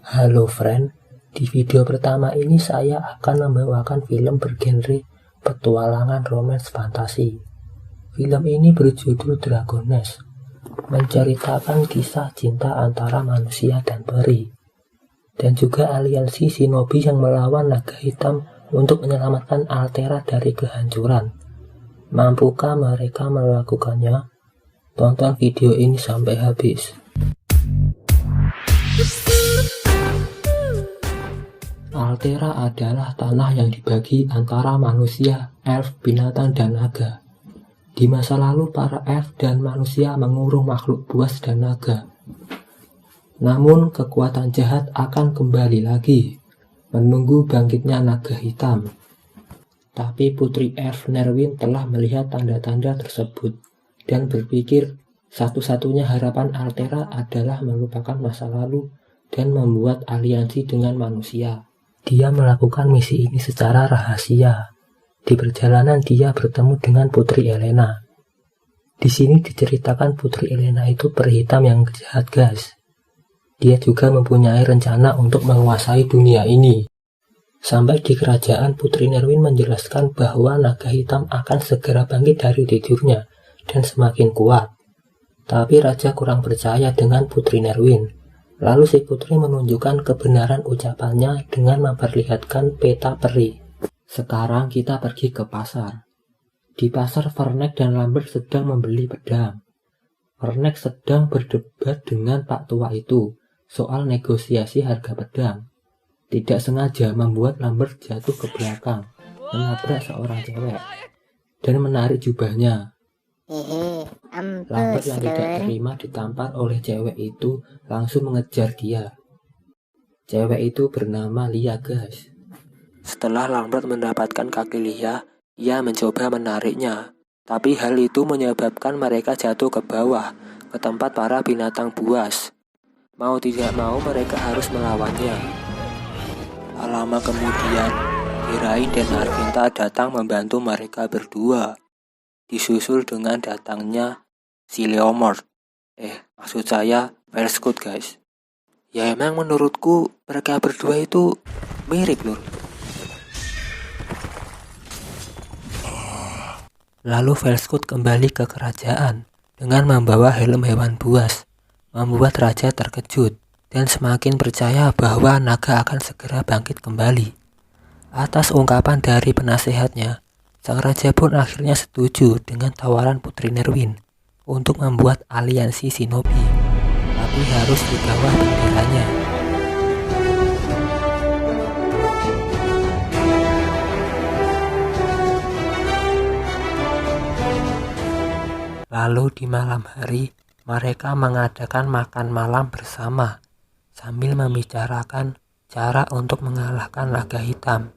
Halo friend, di video pertama ini saya akan membawakan film bergenre petualangan romans fantasi. Film ini berjudul Dragon Nest, menceritakan kisah cinta antara manusia dan peri, dan juga aliansi shinobi yang melawan naga hitam untuk menyelamatkan Altera dari kehancuran. Mampukah mereka melakukannya? Tonton video ini sampai habis. Altera adalah tanah yang dibagi antara manusia, elf, binatang, dan naga. Di masa lalu, para elf dan manusia mengurung makhluk buas dan naga. Namun, kekuatan jahat akan kembali lagi, menunggu bangkitnya naga hitam. Tapi Putri Elf Nerwin telah melihat tanda-tanda tersebut, dan berpikir satu-satunya harapan Altera adalah melupakan masa lalu dan membuat aliansi dengan manusia. Dia melakukan misi ini secara rahasia. Di perjalanan dia bertemu dengan Putri Elena. Di sini diceritakan Putri Elena itu peri hitam yang jahat, guys. Dia juga mempunyai rencana untuk menguasai dunia ini. Sampai di kerajaan, Putri Nerwin menjelaskan bahwa naga hitam akan segera bangkit dari tidurnya dan semakin kuat. Tapi raja kurang percaya dengan Putri Nerwin. Lalu si putri menunjukkan kebenaran ucapannya dengan memperlihatkan peta peri. Sekarang kita pergi ke pasar. Di pasar, Vernek dan Lambert sedang membeli pedang. Vernek sedang berdebat dengan Pak Tua itu soal negosiasi harga pedang. Tidak sengaja membuat Lambert jatuh ke belakang, menabrak seorang cewek, dan menarik jubahnya. Lambert yang tidak terima ditampar oleh cewek itu langsung mengejar dia. Cewek itu bernama Lia, guys. Setelah Lambert mendapatkan kaki Lia, ia mencoba menariknya. Tapi hal itu menyebabkan mereka jatuh ke bawah, ke tempat para binatang buas. Mau tidak mau mereka harus melawannya. Tak lama kemudian, Hirain dan Argenta datang membantu mereka berdua. Disusul dengan datangnya si Leomord. Maksud saya Velskut, guys. Ya emang menurutku mereka berdua itu mirip loh. Lalu Velskut kembali ke kerajaan dengan membawa helm hewan buas, membuat raja terkejut dan semakin percaya bahwa naga akan segera bangkit kembali. Atas ungkapan dari penasehatnya, sang raja pun akhirnya setuju dengan tawaran Putri Nerwin untuk membuat aliansi shinobi, tapi harus di bawah benderanya. Lalu di malam hari, mereka mengadakan makan malam bersama, sambil membicarakan cara untuk mengalahkan naga hitam.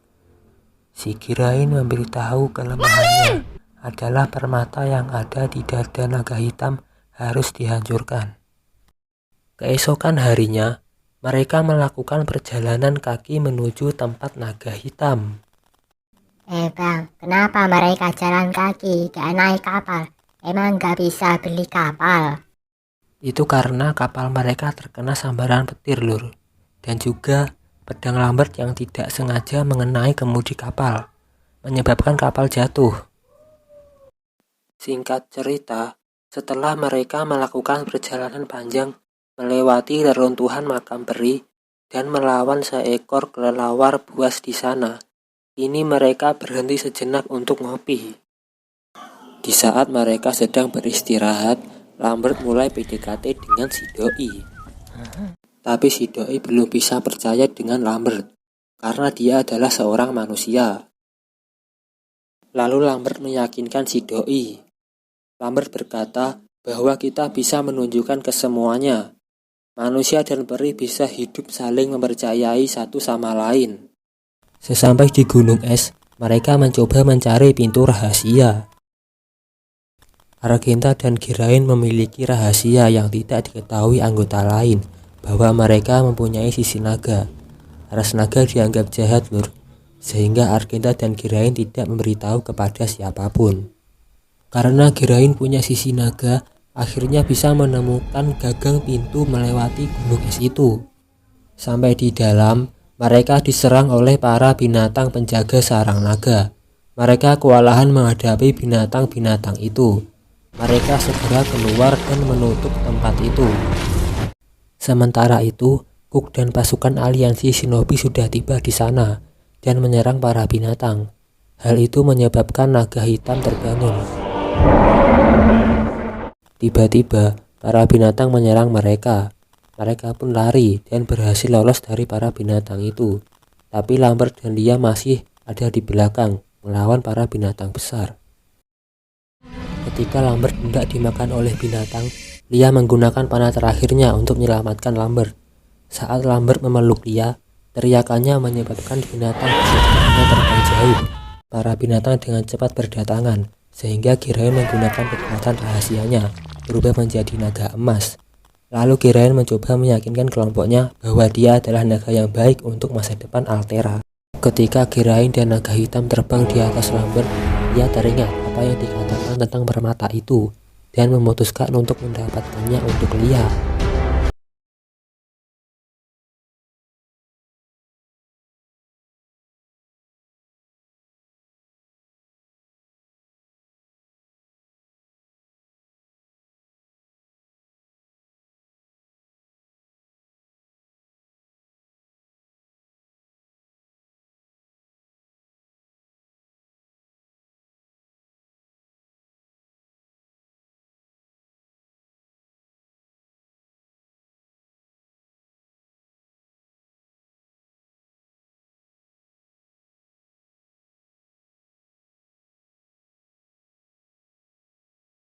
Si Hirain memberitahu kelemahannya adalah permata yang ada di dada naga hitam harus dihancurkan. Keesokan harinya, mereka melakukan perjalanan kaki menuju tempat naga hitam. Bang, kenapa mereka jalan kaki, gak naik kapal? Emang gak bisa beli kapal? Itu karena kapal mereka terkena sambaran petir, lur. Dan juga pedang Lambert yang tidak sengaja mengenai kemudi kapal, menyebabkan kapal jatuh. Singkat cerita, setelah mereka melakukan perjalanan panjang, melewati reruntuhan makam peri, dan melawan seekor kelelawar buas di sana, ini mereka berhenti sejenak untuk ngopi. Di saat mereka sedang beristirahat, Lambert mulai PDKT dengan si Doi. Tapi si Doi belum bisa percaya dengan Lambert, karena dia adalah seorang manusia. Lalu Lambert meyakinkan si Doi. Lambert berkata bahwa kita bisa menunjukkan kesemuanya. Manusia dan peri bisa hidup saling mempercayai satu sama lain. Sesampai di gunung es, mereka mencoba mencari pintu rahasia. Argenta dan Hirain memiliki rahasia yang tidak diketahui anggota lain, bahwa mereka mempunyai sisi naga. Ras naga dianggap jahat, lur, sehingga Argenta dan Hirain tidak memberitahu kepada siapapun. Karena Hirain punya sisi naga, akhirnya bisa menemukan gagang pintu melewati gunung es itu. Sampai di dalam, mereka diserang oleh para binatang penjaga sarang naga. Mereka kewalahan menghadapi binatang-binatang itu. Mereka segera keluar dan menutup tempat itu. Sementara itu, Cook dan pasukan aliansi shinobi sudah tiba di sana dan menyerang para binatang. Hal itu menyebabkan naga hitam terbangun. Tiba-tiba, para binatang menyerang mereka. Mereka pun lari dan berhasil lolos dari para binatang itu. Tapi Lambert dan Lia masih ada di belakang melawan para binatang besar. Ketika Lambert hendak dimakan oleh binatang, Lia menggunakan panah terakhirnya untuk menyelamatkan Lambert. Saat Lambert memeluk Lia, teriakannya menyebabkan binatang besertanya terbang jauh. Para binatang dengan cepat berdatangan, sehingga Girain menggunakan kekuatan rahasianya berubah menjadi naga emas. Lalu Girain mencoba meyakinkan kelompoknya bahwa dia adalah naga yang baik untuk masa depan Altera. Ketika Girain dan naga hitam terbang di atas Lambert, dia teringat apa yang dikatakan tentang permata itu dan memutuskan untuk mendapatkannya untuk Lia.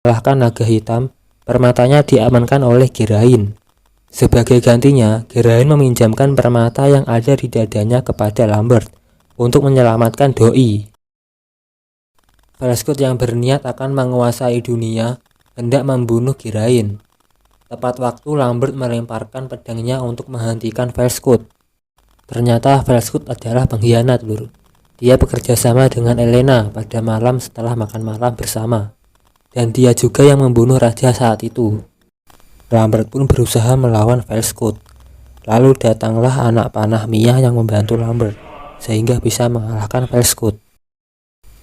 Kalahkan naga hitam, permatanya diamankan oleh Girain. Sebagai gantinya, Girain meminjamkan permata yang ada di dadanya kepada Lambert untuk menyelamatkan Doi. Velskut yang berniat akan menguasai dunia hendak membunuh Girain. Tepat waktu Lambert melemparkan pedangnya untuk menghentikan Velskut. Ternyata Velskut adalah pengkhianat, lur. Dia bekerja sama dengan Elena pada malam setelah makan malam bersama. Dan dia juga yang membunuh raja saat itu. Lambert pun berusaha melawan Velskut. Lalu datanglah anak panah Mia yang membantu Lambert, sehingga bisa mengalahkan Velskut.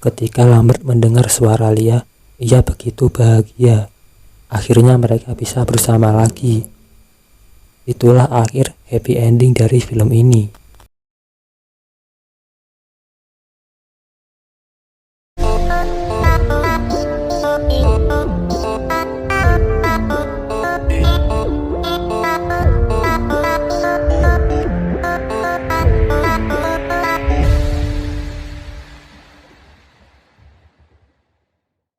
Ketika Lambert mendengar suara Lia, ia begitu bahagia. Akhirnya mereka bisa bersama lagi. Itulah akhir happy ending dari film ini.